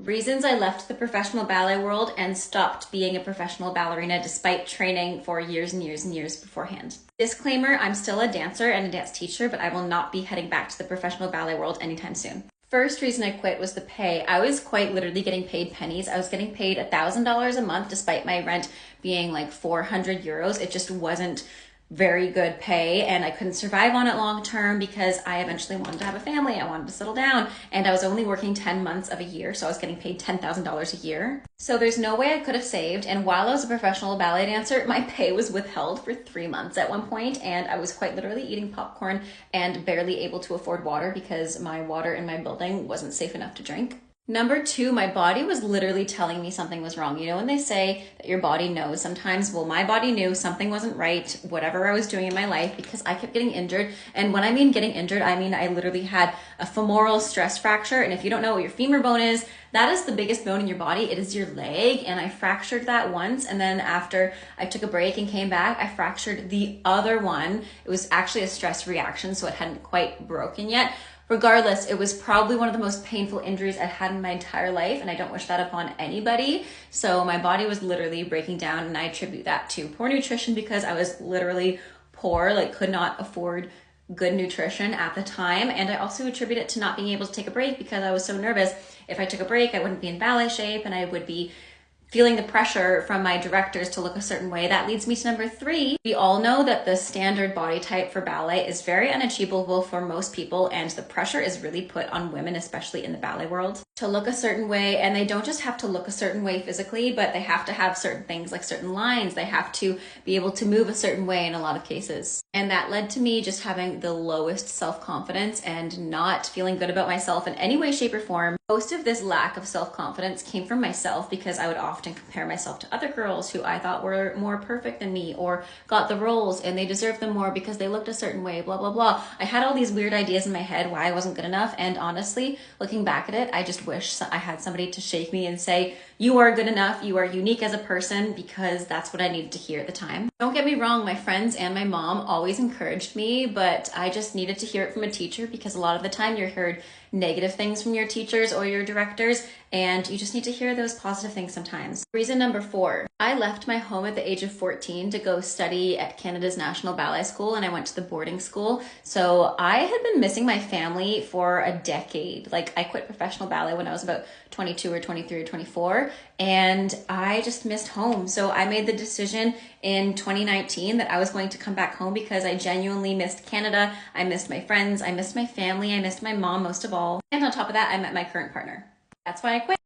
Reasons I left the professional ballet world and stopped being a professional ballerina despite training for years and years and years beforehand. Disclaimer, I'm still a dancer and a dance teacher, but I will not be heading back to the professional ballet world anytime soon. First reason I quit was the pay. I was quite literally getting paid pennies. I was getting paid $1,000 a month despite my rent being like 400 euros. It just wasn't very good pay, and I couldn't survive on it long term because I eventually wanted to have a family. I wanted to settle down, and I was only working 10 months of a year, so I was getting paid $10,000 a year. So there's no way I could have saved, and while I was a professional ballet dancer, my pay was withheld for 3 months at one point, and I was quite literally eating popcorn and barely able to afford water because my water in my building wasn't safe enough to drink. Number two, my body was literally telling me something was wrong. You know when they say that your body knows sometimes? Well, my body knew something wasn't right, whatever I was doing in my life, because I kept getting injured. And when I mean getting injured, I mean I literally had a femoral stress fracture. And if you don't know what your femur bone is, that is the biggest bone in your body. It is your leg. And I fractured that once. And then after I took a break and came back, I fractured the other one. It was actually a stress reaction, so it hadn't quite broken yet. Regardless, it was probably one of the most painful injuries I've had in my entire life, and I don't wish that upon anybody. So my body was literally breaking down, and I attribute that to poor nutrition because I was literally poor, like could not afford good nutrition at the time. And I also attribute it to not being able to take a break because I was so nervous. If I took a break, I wouldn't be in ballet shape, and I would be feeling the pressure from my directors to look a certain way. That leads me to number three. We all know that the standard body type for ballet is very unachievable for most people, and the pressure is really put on women, especially in the ballet world, to look a certain way. And they don't just have to look a certain way physically, but they have to have certain things like certain lines. They have to be able to move a certain way in a lot of cases. And that led to me just having the lowest self-confidence and not feeling good about myself in any way, shape, or form. Most of this lack of self-confidence came from myself because I would often compare myself to other girls who I thought were more perfect than me or got the roles and they deserved them more because they looked a certain way, blah, blah, blah. I had all these weird ideas in my head why I wasn't good enough. And honestly, looking back at it, I just wish I had somebody to shake me and say, you are good enough, you are unique as a person, because that's what I needed to hear at the time. Don't get me wrong, my friends and my mom always encouraged me, but I just needed to hear it from a teacher because a lot of the time you're heard negative things from your teachers or your directors, and you just need to hear those positive things sometimes. Reason number four, I left my home at the age of 14 to go study at Canada's National Ballet School, and I went to the boarding school. So I had been missing my family for a decade. Like, I quit professional ballet when I was about 22 or 23 or 24, and I just missed home. So I made the decision in 2019 that I was going to come back home because I genuinely missed Canada. I missed my friends, I missed my family, I missed my mom most of all. And on top of that, I met my current partner. That's why I quit.